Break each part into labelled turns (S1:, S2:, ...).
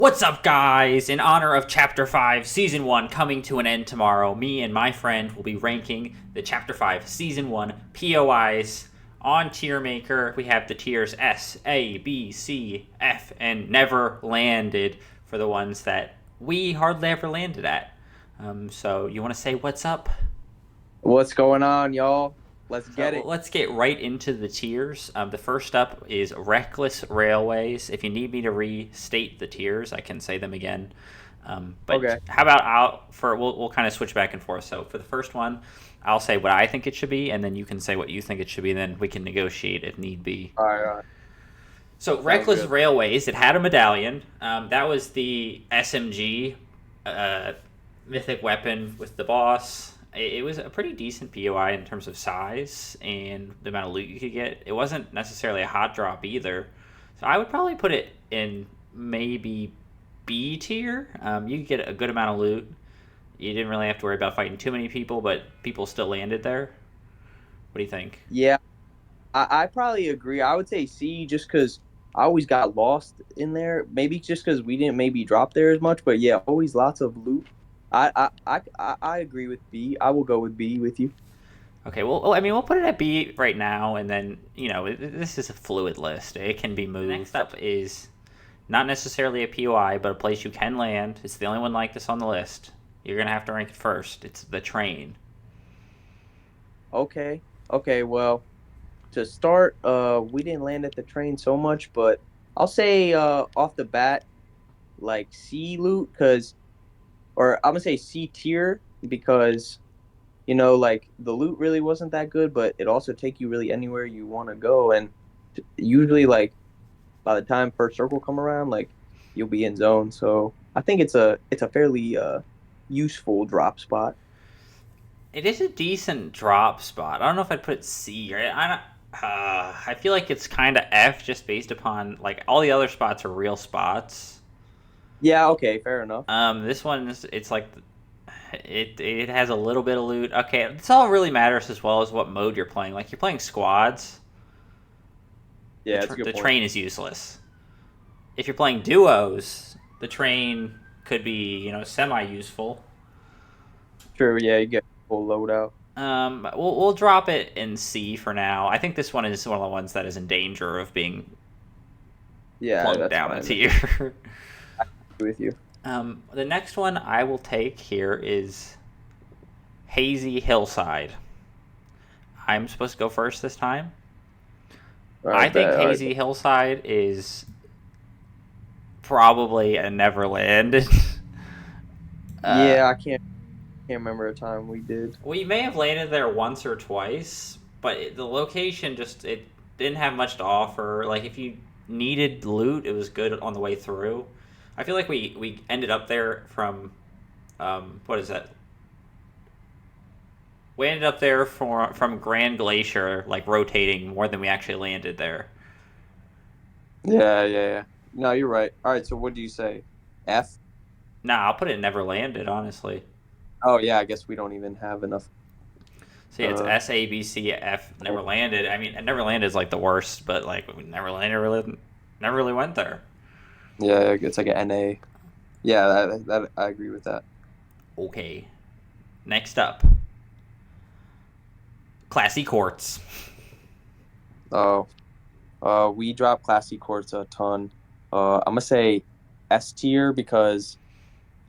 S1: What's up, guys? In honor of Chapter 5, Season 1 coming to an end tomorrow, me and my friend will be ranking the Chapter 5, Season 1 POIs on Tier Maker. We have the tiers S, A, B, C, F, and never landed for the ones that we hardly ever landed at. So, you want to say what's up?
S2: What's going on, y'all? Let's get
S1: So
S2: it.
S1: let's get right into the tiers. The first up is Reckless Railways. If you need me to restate the tiers, I can say them again. But
S2: Okay.
S1: how about we'll kind of switch back and forth. So for the first one, I'll say what I think it should be, and then you can say what you think it should be. And then we can negotiate if need be.
S2: All right. All right.
S1: So
S2: Sounds
S1: Reckless
S2: good.
S1: Railways, it had a medallion. That was the SMG uh, mythic weapon with the boss. It was a pretty decent POI in terms of size and the amount of loot you could get. It wasn't necessarily a hot drop either. So I would probably put it in maybe B tier. You could get a good amount of loot. You didn't really have to worry about fighting too many people, but people still landed there. What do you think?
S2: Yeah, I probably agree. I would say C just because I always got lost in there. Maybe just because we didn't maybe drop there as much, but yeah, always lots of loot. I agree with B. I will go with B with you.
S1: Okay, well, I mean, we'll put it at B right now, and then, this is a fluid list. It can be moved. Next up is not necessarily a POI, but a place you can land. It's the only one like this on the list. You're going to have to rank it first. It's the train.
S2: Okay. Okay. Well, to start, we didn't land at the train so much, but I'll say off the bat, like C loot, or I'm gonna say C tier because like the loot really wasn't that good, but it also take you really anywhere you want to go, and usually like by the time first circle come around, like you'll be in zone. So I think it's a fairly useful drop spot.
S1: It is a decent drop spot. I don't know if I'd put it C. Right? I feel like it's kind of F just based upon, like, all the other spots are real spots.
S2: Yeah, okay, fair enough.
S1: This one it's like it has a little bit of loot. Okay, this all really matters as well as what mode you're playing. Like, you're playing squads,
S2: Yeah, it's a good
S1: the
S2: point.
S1: train is useless. If you're playing duos, the train could be, semi useful.
S2: True, yeah, you get full loadout.
S1: We'll drop it in C for now. I think this one is one of the ones that is in danger of being
S2: Yeah,
S1: plunked
S2: that's
S1: down a
S2: fine.
S1: tier.
S2: I agree with you.
S1: The next one I will take here is Hazy Hillside. I'm supposed to go first this time.
S2: All
S1: I
S2: right,
S1: think
S2: bet. All right,
S1: Hazy
S2: bet.
S1: Hillside is probably a Neverland. uh,
S2: Yeah, I can't remember a time we did.
S1: we may have landed there once or twice, but the location just it didn't have much to offer. Like, if you needed loot, it was good on the way through. I feel like we ended up there from what is that? We ended up there from Grand Glacier, like, rotating more than we actually landed there.
S2: Yeah, yeah, yeah. No, you're right. All right, so what do you say? F?
S1: Nah, I'll put it never landed, honestly.
S2: Oh yeah, I guess we don't even have enough.
S1: So yeah, it's
S2: Uh,
S1: S A B C F. Never landed. I mean, never landed is like the worst, but like we never really went there.
S2: yeah, it's like an NA. Yeah, that I agree with that.
S1: Okay, next up, Classy Courts.
S2: Oh, we drop classy courts a ton. I'm gonna say S tier because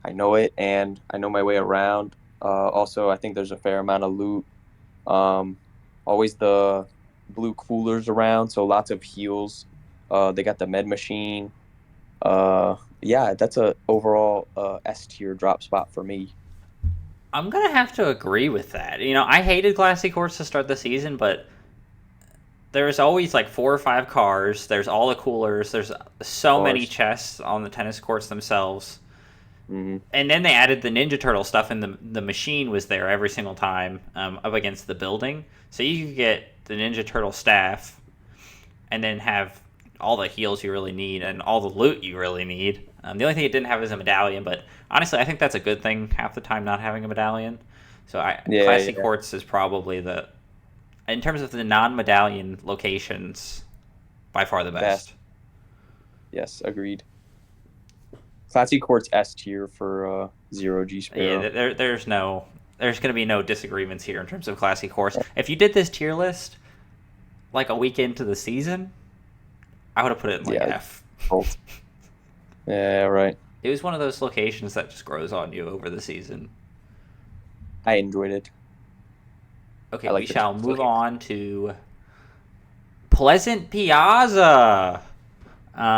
S2: I know it and I know my way around. Also, I think there's a fair amount of loot. Um, always the blue coolers around, so lots of heals. They got the med machine. Yeah, that's a overall S tier drop spot for me.
S1: I'm gonna have to agree with that. I hated Classy Courts to start the season, but there's always like four or five cars. There's all the coolers. There's
S2: Of
S1: so many
S2: course.
S1: chests on the tennis courts themselves.
S2: Hmm.
S1: And then they added the Ninja Turtle stuff, and the machine was there every single time, up against the building. So you could get the Ninja Turtle staff, and then have all the heals you really need and all the loot you really need. The only thing it didn't have is a medallion, but honestly, I think that's a good thing half the time, not having a medallion. So
S2: Yeah,
S1: Classy
S2: yeah,
S1: Quartz is probably in terms of the non-medallion locations, by far the best.
S2: best. Yes, agreed. Classy Court's S tier for Zero G
S1: Yeah,
S2: Sparrow.
S1: there's going to be no disagreements here in terms of classy course. If you did this tier list like a week into the season, I would have put it in like
S2: Yeah,
S1: F.
S2: cult. Yeah, right.
S1: It was one of those locations that just grows on you over the season.
S2: I enjoyed it.
S1: Okay,
S2: I
S1: we
S2: like the
S1: shall move
S2: place.
S1: on to Pleasant Piazza.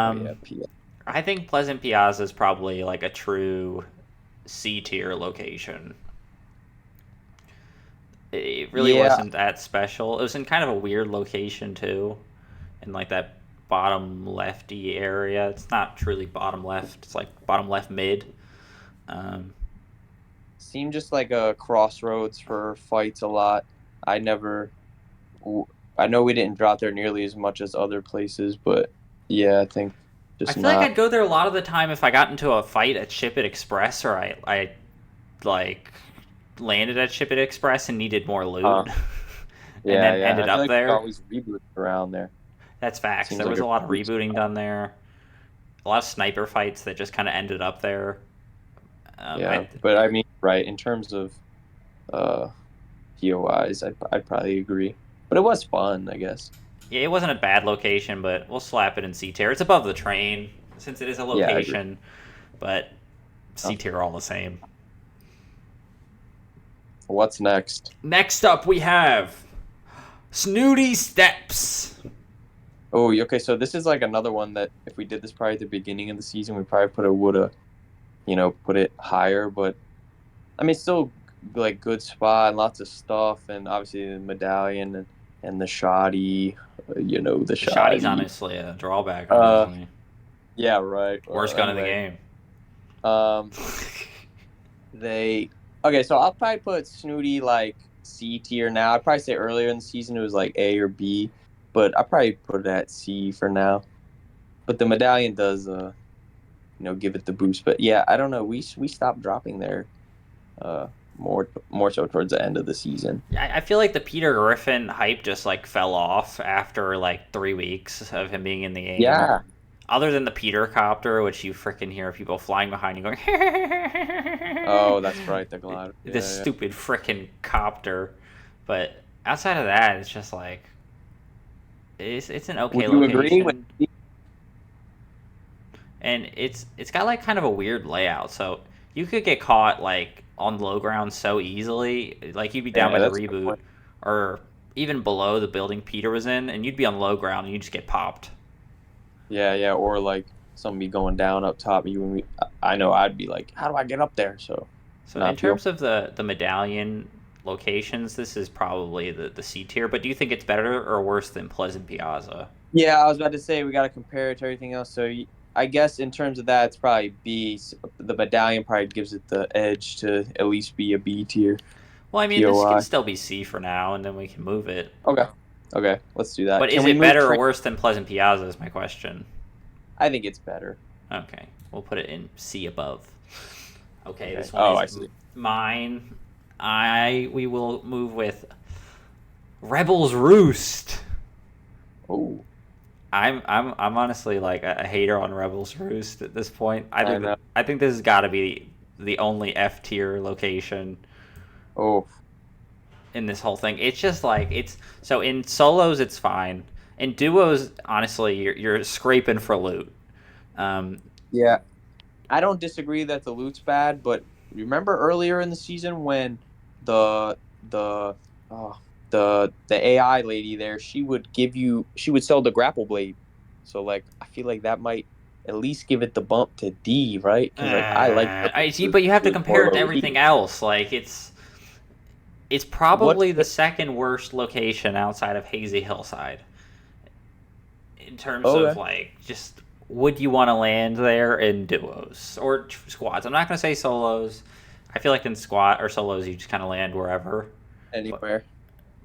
S2: Oh
S1: Um,
S2: yeah, P.
S1: I think Pleasant Piazza is probably like a true C tier location. It really
S2: Yeah,
S1: wasn't that special. It was in kind of a weird location too, in like that bottom lefty area. It's not truly bottom left. It's like bottom left mid. Um,
S2: seemed just like a crossroads for fights a lot. I never, I know we didn't drop there nearly as much as other places, but yeah, I think
S1: I
S2: just
S1: feel like
S2: not.
S1: I'd go there a lot of the time if I got into a fight at Ship It Express or I like landed at Ship It Express and needed more loot, and
S2: Yeah,
S1: then
S2: yeah.
S1: ended
S2: I feel
S1: up
S2: like we
S1: there.
S2: always reboot around there.
S1: That's facts.
S2: Seems
S1: There
S2: like
S1: was
S2: a
S1: a lot of
S2: reboot
S1: rebooting
S2: spot.
S1: done there. A lot of sniper fights that just kind of ended up there.
S2: Yeah, but I mean, right, in terms of uh POIs, I'd probably agree. But it was fun, I guess.
S1: Yeah, it wasn't a bad location, but we'll slap it in C tier. It's above the train since it is a
S2: Yeah, I agree.
S1: location, but C
S2: Oh,
S1: tier all the same.
S2: what's next?
S1: Next up, we have Snooty Steps.
S2: Oh, okay. So this is like another one that if we did this probably at the beginning of the season, we probably put a woulda, put it higher. But I mean, still like good spot and lots of stuff, and obviously the medallion and the shoddy, the
S1: The shoddy's
S2: shoddy.
S1: honestly a drawback,
S2: Uh,
S1: honestly.
S2: yeah, right.
S1: Worst gun in the
S2: Anyway,
S1: game.
S2: um, they okay. So I'll probably put Snooty like C tier now. I'd probably say earlier in the season it was like A or B, but I probably put it at C for now. But the medallion does give it the boost. But yeah, I don't know. We stopped dropping there uh more so towards the end of the season.
S1: I feel like the Peter Griffin hype just like fell off after like 3 weeks of him being in the game.
S2: Yeah.
S1: Other than the Peter copter, which you freaking hear people flying behind you going,
S2: Oh, that's right, the glider.
S1: this
S2: Yeah, yeah.
S1: stupid freaking copter. But outside of that, it's just like it's an okay
S2: Would you agree with
S1: location, and it's got like kind of a weird layout. So you could get caught like on low ground so easily, like you'd be down
S2: Yeah,
S1: by the
S2: that's a good
S1: reboot,
S2: point.
S1: or even below the building Peter was in, and you'd be on low ground and you just get popped.
S2: Yeah, yeah. Or like somebody going down up top. I know I'd be like, how do I get up there? So
S1: So in
S2: not feel.
S1: terms of the medallion locations, this is probably the C tier. But do you think it's better or worse than Pleasant Piazza?
S2: Yeah, I was about to say we got to compare it to everything else. So I guess in terms of that, it's probably B. The medallion probably gives it the edge to at least be a B tier
S1: Well, I mean, this can
S2: POI.
S1: still be C for now, and then we can move it.
S2: Okay, okay, let's do that.
S1: But
S2: Can
S1: is
S2: we
S1: it
S2: move
S1: better or
S2: train?
S1: worse than Pleasant Piazza? Is my question.
S2: I think it's better.
S1: Okay, we'll put it in C above. Okay,
S2: Okay.
S1: this one
S2: Oh,
S1: is
S2: I see.
S1: mine. We will move with Rebels Roost.
S2: Oh,
S1: I'm honestly like a hater on Rebels Roost at this point.
S2: I know.
S1: I think this has got to be the only F tier location
S2: Oh,
S1: in this whole thing. It's just like it's so in solos it's fine. In duos, honestly, you're scraping for loot. Um,
S2: yeah. I don't disagree that the loot's bad, but remember earlier in the season when the the oh, the AI lady there, she would sell the grapple blade. So like I feel like that might at least give it the bump to D, right? Because like I like
S1: I see, but you have to
S2: was more
S1: compare it to
S2: low
S1: everything
S2: key.
S1: else. Like it's
S2: What's
S1: probably the second worst location outside of Hazy Hillside in terms of
S2: okay?
S1: like just would you want to land there in duos or squads? I'm not gonna say solos. I feel like in squad or solos you just kind of land wherever, but
S2: Anywhere?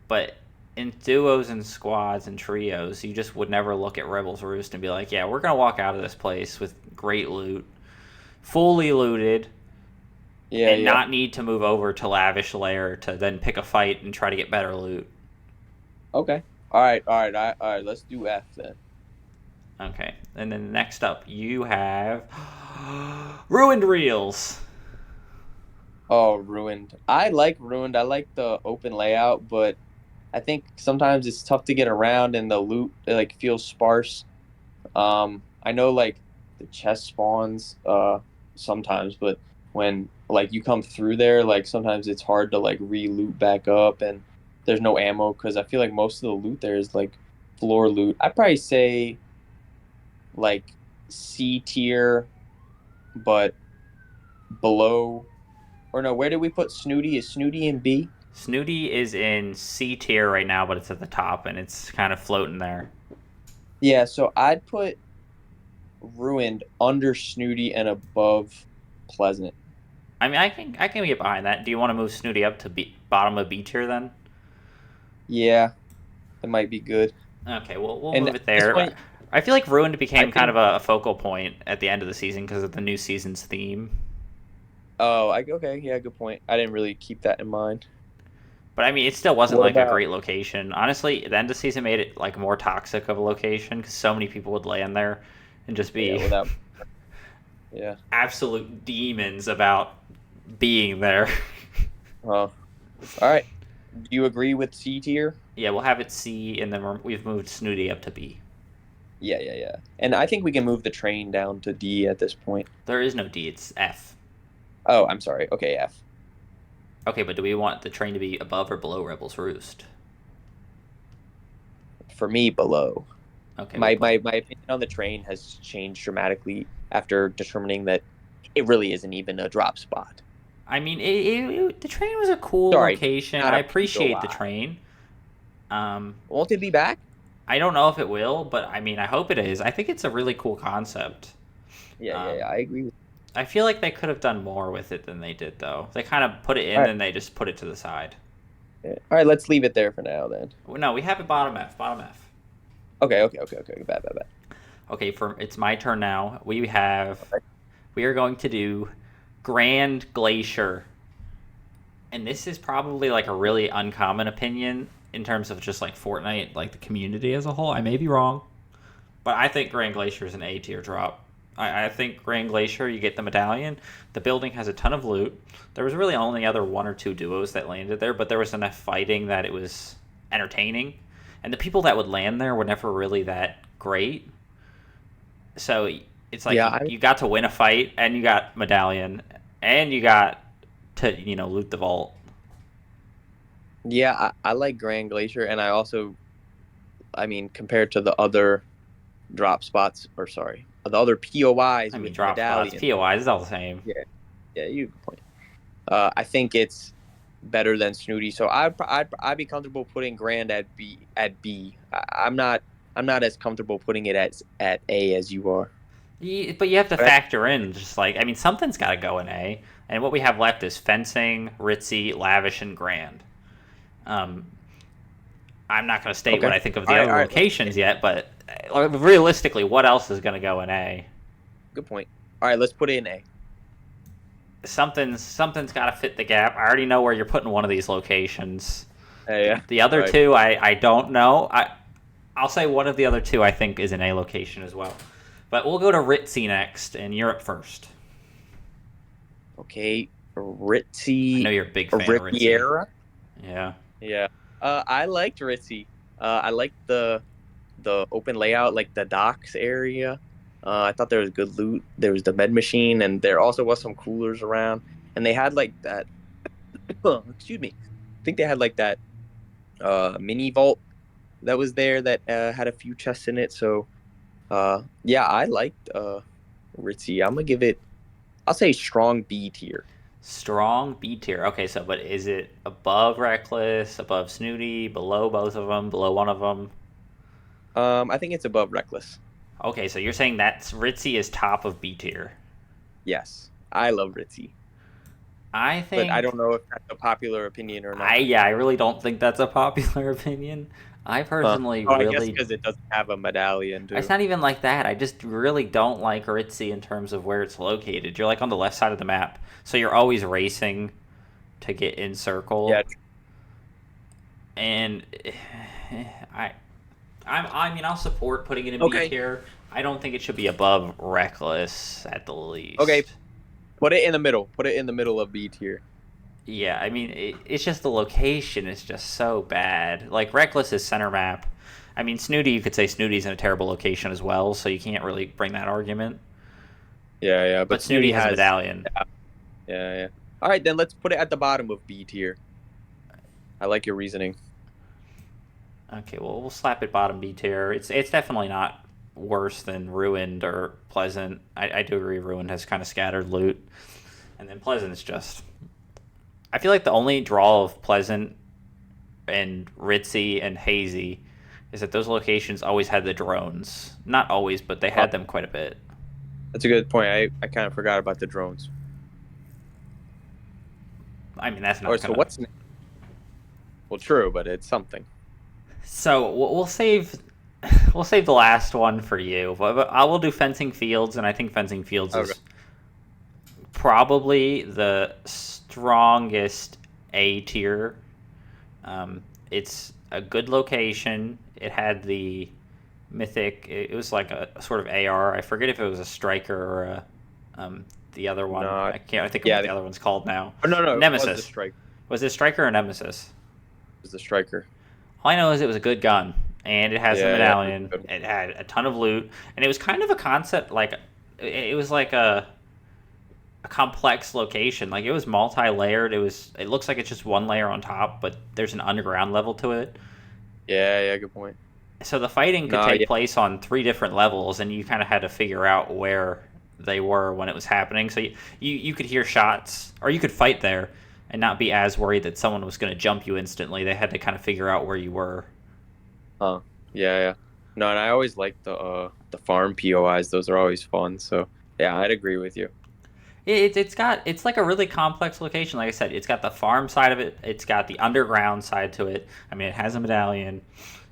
S1: but in duos and squads and trios you just would never look at Rebels Roost and be like, yeah, we're gonna walk out of this place with great loot, fully looted,
S2: Yeah,
S1: and
S2: yeah.
S1: not need to move over to Lavish Lair to then pick a fight and try to get better loot.
S2: Okay. All right, all right, all right. Let's do F then.
S1: Okay, and then next up you have ruined reels.
S2: Oh, ruined. I like ruined. I like the open layout, but I think sometimes it's tough to get around and the loot like feels sparse. I know like the chest spawns sometimes, but when like you come through there, like sometimes it's hard to like re-loot back up and there's no ammo because I feel like most of the loot there is like floor loot. I'd probably say like C tier, but below or no, where did we put Snooty? Is Snooty in B?
S1: Snooty is in C tier right now, but it's at the top and it's kind of floating there.
S2: Yeah, so I'd put Ruined under Snooty and above Pleasant.
S1: I mean, I can get behind that. Do you want to move Snooty up to bottom of B tier then?
S2: Yeah, that might be good.
S1: Okay, we'll
S2: And
S1: move
S2: at
S1: it
S2: this
S1: there.
S2: point,
S1: I feel like Ruined
S2: I
S1: became kind
S2: think.
S1: of a focal point at the end of the season because of the new season's theme.
S2: Oh, okay, yeah, good point. I didn't really keep that in mind.
S1: But I mean, it still wasn't
S2: What
S1: like a
S2: about?
S1: great location. Honestly, the end of the season made it like more toxic of a location because so many people would land there and just
S2: Yeah,
S1: be
S2: without. Yeah.
S1: absolute demons about being there.
S2: All right. Do you agree with C tier?
S1: Yeah, we'll have it C, and then we've moved Snooty up to B.
S2: Yeah, yeah, yeah. And I think we can move the train down to D at this point.
S1: There is no D; it's F.
S2: Oh, I'm sorry. Okay, F.
S1: Okay, but do we want the train to be above or below Rebel's Roost?
S2: For me, below.
S1: Okay, we'll
S2: My opinion on the train has changed dramatically after determining that it really isn't even a drop spot.
S1: I mean, the train was a cool
S2: Sorry,
S1: location.
S2: not
S1: I
S2: a
S1: appreciate the
S2: POI.
S1: train. Um,
S2: Won't it be back?
S1: I don't know if it will, but I mean, I hope it is. I think it's a really cool concept.
S2: Yeah, yeah,
S1: Um,
S2: yeah. I agree with.
S1: I feel like they could have done more with it than they did, though. They kind of put it
S2: All
S1: in,
S2: right,
S1: then they just put it to the side.
S2: yeah. All right. Let's leave it there for now then.
S1: Well, no, we have it bottom F. Bottom F.
S2: Okay, okay, okay, okay. Bad, bad, bad.
S1: Okay, for it's my turn now. We are going to do Grand Glacier, and this is probably like a really uncommon opinion in terms of just like Fortnite, like the community as a whole. I may be wrong, but I think Grand Glacier is an A tier drop. I think Grand Glacier, you get the medallion. The building has a ton of loot. There was really only other one or two duos that landed there, but there was enough fighting that it was entertaining. And the people that would land there were never really that great. So it's like
S2: Yeah,
S1: you got to win a fight, and you got medallion, and you got to loot the vault.
S2: yeah. I like Grand Glacier, and I also, I mean, compared to the other drop spots, or sorry, the other POIs
S1: I mean,
S2: with
S1: drop spots,
S2: medallion.
S1: POI is all the same.
S2: Yeah, yeah. You good point. I think it's better than Snooty, so I'd be comfortable putting Grand at B at B. I'm not as comfortable putting it at A as you are.
S1: But you have to
S2: But I,
S1: factor in just like I mean something's got to go in A, and what we have left is fencing, ritzy, lavish, and grand. Um, I'm not going to state what
S2: okay.
S1: I think of
S2: All
S1: the
S2: right,
S1: other
S2: all right.
S1: locations yet, but realistically, what else is going to go in A?
S2: Good point. All right, let's put it in A.
S1: Something's got to fit the gap. I already know where you're putting one of these locations.
S2: Yeah.
S1: The other
S2: Right.
S1: two, I don't know. I'll say one of the other two I think is an A location as well. But we'll go to Ritzy next, and you're up first.
S2: Okay.
S1: I know
S2: Ritzy
S1: you're a big fan of Ritzy.
S2: Riviera.
S1: Yeah.
S2: Yeah. I liked Ritzy. I liked the open layout, like the docks area. I thought there was good loot. There was the med machine, and there also was some coolers around. And they had like that. Excuse me. I think they had like that mini vault that was there that had a few chests in it. So yeah, I liked Ritzy. I'm gonna give it. I'll say strong B tier.
S1: Strong B tier. Okay, so but is it above Reckless, above Snooty, below both of them, below one of them?
S2: I think it's above reckless.
S1: Okay, so you're saying that Ritzy is top of B tier.
S2: Yes, I love Ritzy,
S1: I
S2: but I
S1: think
S2: don't know if that's a popular opinion or
S1: I
S2: not.
S1: yeah, I really don't think that's a popular opinion. I personally
S2: Oh, I guess
S1: really
S2: because it doesn't have a medallion
S1: it's
S2: too.
S1: not even like that. I just really don't like Ritzy in terms of where it's located. You're like on the left side of the map, so you're always racing to get in circle.
S2: Yeah,
S1: And I I mean, I'll support putting it in B
S2: Okay.
S1: tier. I don't think it should be above Reckless at the
S2: Okay.
S1: least.
S2: Put it in the middle. Put it in the middle of B tier.
S1: Yeah, I mean, it's just the location is just so bad. Like Reckless is center map. I mean, Snooty, you could say Snooty's in a terrible location as well, so you can't really bring that argument.
S2: Yeah, yeah.
S1: But
S2: But
S1: Snooty
S2: Snooty
S1: has a
S2: has.
S1: medallion.
S2: Yeah, yeah, yeah. All right, then let's put it at the bottom of B tier. I like your reasoning.
S1: Okay, well, we'll slap it bottom B tier. It's definitely not worse than Ruined or Pleasant. I do agree Ruined has kind of scattered loot. And then Pleasant's just. I feel like the only draw of Pleasant and Ritzy and Hazy is that those locations always had the drones. Not always, but they
S2: Oh,
S1: had them quite a bit.
S2: that's a good point. I kind of forgot about the drones.
S1: I mean, that's
S2: All
S1: not
S2: right, so
S1: gonna.
S2: what's next? Well, true, but it's something.
S1: So we'll save. We'll save the last one for you, but I will do Fencing Fields, and I think Fencing Fields
S2: Okay.
S1: is probably the strongest A tier. It's a good location. It had the mythic. It was like a sort of AR. I forget if it was a striker or the other one.
S2: No,
S1: I can't. I think of
S2: yeah.
S1: what the other one's called now.
S2: Oh, no, no, it was the
S1: Nemesis.
S2: striker.
S1: Was it striker or Nemesis?
S2: It was the striker.
S1: All I know is it was a good gun, and it has the
S2: Yeah, yeah. It was
S1: medallion.
S2: good.
S1: It had a ton of loot, and it was kind of a concept like it was like a complex location. Like it was multi-layered. It looks like it's just one layer on top, but there's an underground level to it.
S2: Yeah, yeah. Good point.
S1: So the fighting could
S2: No,
S1: take
S2: yeah.
S1: place on three different levels, and you kind of had to figure out where they were when it was happening. So you could hear shots, or you could fight there and not be as worried that someone was going to jump you instantly. They had to kind of figure out where you were.
S2: Huh. Yeah, yeah. No, and I always like the farm POIs. Those are always fun. So yeah, I'd agree with you.
S1: It's like a really complex location. Like I said, it's got the farm side of it. It's got the underground side to it. I mean, it has a medallion,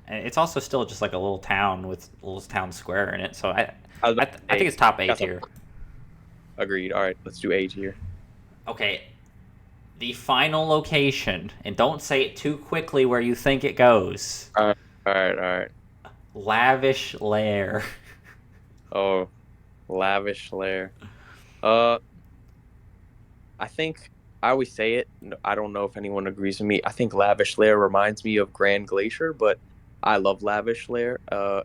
S1: and it's also still just like a little town with a little town square in it. So
S2: I, was about to
S1: I think
S2: say,
S1: it's top A
S2: got the-
S1: tier.
S2: Agreed. All right, let's do A tier.
S1: Okay, the final location, and don't say it too quickly where you think it goes.
S2: All right, all right, all right.
S1: Lavish Lair.
S2: Oh, lavish lair. Uh, I think I always say it. I don't know if anyone agrees with me. I think Lavish Lair reminds me of Grand Glacier, but I love Lavish Lair.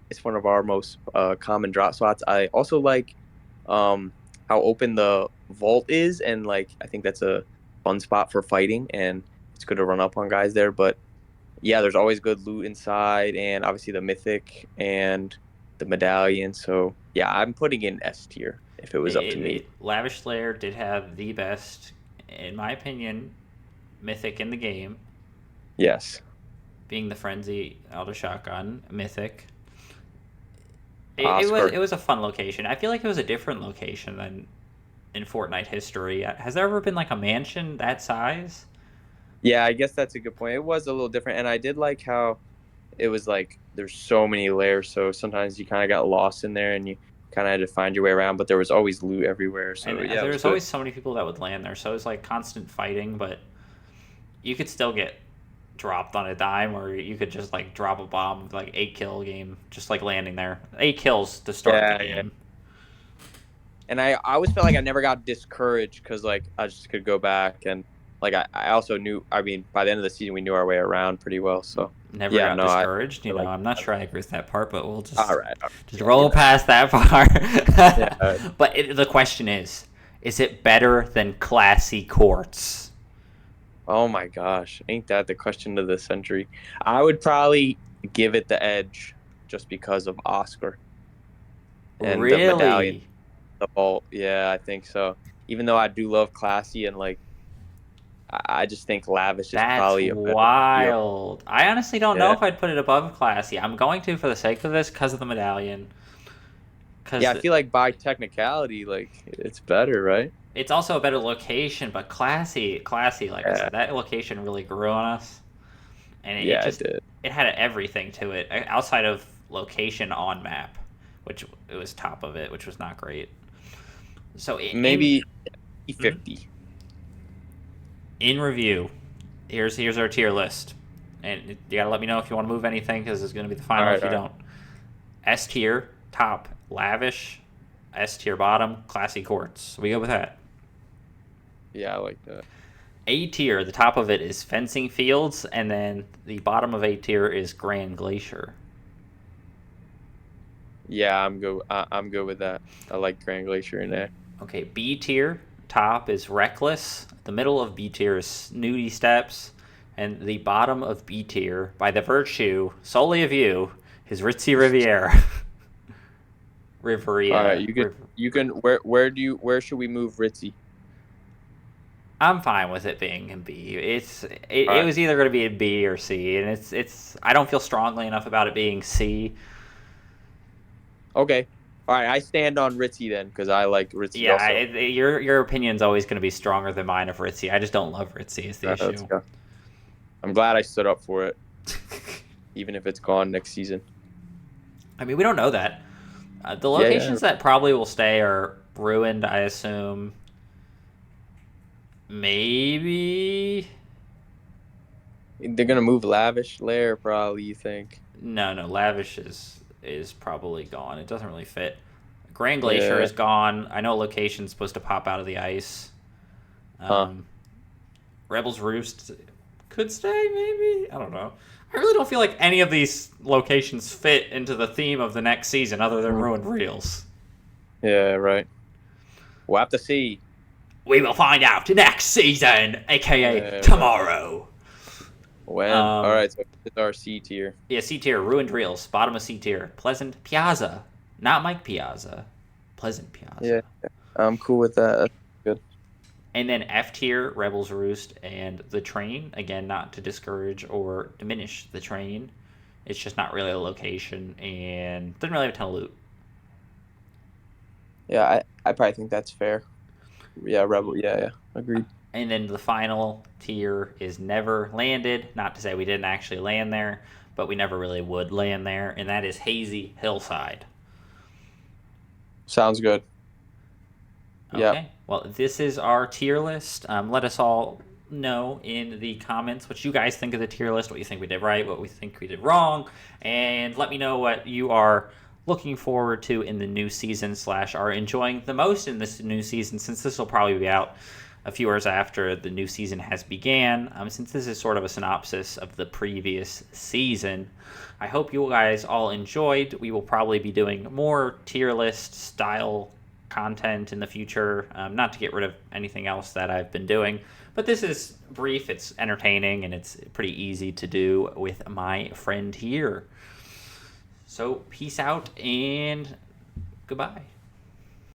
S2: It's one of our most common drop spots. I also like um, how open the vault is, and like I think that's a fun spot for fighting, and it's good to run up on guys there. But yeah, there's always good loot inside, and obviously the mythic and the medallion. So yeah, I'm putting in S tier if it was up to me.
S1: Lavish Lair did have the best, in my opinion, mythic in the game,
S2: Yes.
S1: being the Frenzy Elder Shotgun mythic.
S2: Oscar.
S1: It was a fun location. I feel like it was a different location than in Fortnite history. Has there ever been like a mansion that size?
S2: Yeah, I guess that's a good point. It was a little different, and I did like how it was like there's so many layers, so sometimes you kind of got lost in there and you kind of had to find your way around, but there was always loot everywhere. So
S1: And
S2: yeah, it
S1: there
S2: was
S1: was
S2: good.
S1: always so many people that would land there, so it was like constant fighting. But you could still get dropped on a dime, or you could just like drop a bomb, like 8 kill game, just like landing there. 8 kills to start
S2: Yeah,
S1: the
S2: yeah.
S1: game.
S2: And I always felt like I never got discouraged because like I just could go back and like I also knew. I mean, by the end of the season, we knew our way around pretty well. So
S1: Never
S2: yeah,
S1: got
S2: no, I
S1: discouraged. You
S2: feel
S1: know,
S2: like
S1: I'm not sure I agree with that part, but we'll
S2: all right.
S1: just
S2: Yeah,
S1: roll
S2: you know.
S1: past that part.
S2: Yeah.
S1: But the question is it better than classy courts?
S2: Oh my gosh, ain't that the question of the century? I would probably give it the edge just because of Oscar and the medallion,
S1: Really?
S2: the vault. Yeah, I think so. Even though I do love classy and like, I just think lavish is
S1: That's
S2: probably a better deal.
S1: wild. I honestly don't know
S2: Yeah,
S1: if I'd put it above classy. I'm going to for the sake of this because of the medallion.
S2: yeah.
S1: Because
S2: I feel like by technicality, like it's better, right?
S1: it's also a better location, but classy. Like I
S2: Yeah,
S1: said, that location really grew on us, and
S2: yeah, it did.
S1: it had everything to it outside of location on map, which it was top of it, which was not great. So
S2: Maybe
S1: Mhm.
S2: 50.
S1: in review, here's our tier list, and you gotta let me know if you want to move anything because it's gonna be the
S2: All
S1: final
S2: right,
S1: if you
S2: all right.
S1: don't. S tier, top, lavish. S tier, bottom, classy courts. We go with that.
S2: Yeah, I like that.
S1: A tier, the top of it is fencing fields, and then the bottom of A tier is Grand Glacier.
S2: Yeah, I'm good with that. I like Grand Glacier in there.
S1: Okay, B tier, top is reckless. The middle of B tier is snooty steps, and the bottom of B tier, by the virtue solely of you, is Ritzy Riviera.
S2: All right,
S1: Riveria.
S2: you can where should we move Ritzy?
S1: I'm fine with it being in B.
S2: All
S1: It
S2: right.
S1: was either going to be in B or C, and it's I don't feel strongly enough about it being C.
S2: Okay. All right, I stand on Ritzy then because I like Ritzy
S1: Yeah,
S2: also.
S1: your opinion's always going to be stronger than mine of Ritzy. I just don't love Ritzy is the
S2: All right, let's
S1: issue.
S2: go. I'm glad I stood up for it, even if it's gone next season.
S1: I mean, we don't know that. The
S2: Yeah, yeah.
S1: locations that probably will stay are ruined, I assume. Maybe.
S2: They're gonna move Lavish Lair, probably. You think?
S1: No, Lavish is probably gone. It doesn't really fit. Grand Glacier
S2: Yeah.
S1: is gone. I know location's supposed to pop out of the ice.
S2: Huh.
S1: Um, Rebels Roost could stay, maybe. I don't know. I really don't feel like any of these locations fit into the theme of the next season, other than
S2: Mm.
S1: ruined reels.
S2: Yeah. Right. We'll have to see.
S1: We will find out next season, aka
S2: Yeah. Right.
S1: tomorrow.
S2: When? All
S1: Um,
S2: right. So it's our C tier.
S1: yeah, C tier, ruined reels. Bottom of C tier, Pleasant Piazza, not Mike Piazza, Pleasant Piazza.
S2: Yeah. I'm cool with that. That's good.
S1: And then F tier, Rebels Roost and the train. Again, not to discourage or diminish the train. It's just not really a location and doesn't really have a ton of loot.
S2: Yeah. I probably think that's fair. Yeah. Rebel. Yeah. Yeah. Agreed.
S1: And then the final tier is never landed. Not to say we didn't actually land there, but we never really would land there. And that is Hazy Hillside.
S2: Sounds good. Yeah.
S1: Okay. Well, this is our tier list. Let us all know in the comments what you guys think of the tier list, what you think we did right, what we think we did wrong, and let me know what you are looking forward to in the new season / are enjoying the most in this new season, since this will probably be out a few hours after the new season has began. Since this is sort of a synopsis of the previous season, I hope you guys all enjoyed. We will probably be doing more tier list style content in the future, not to get rid of anything else that I've been doing, but this is brief, it's entertaining, and it's pretty easy to do with my friend here. So peace out and goodbye.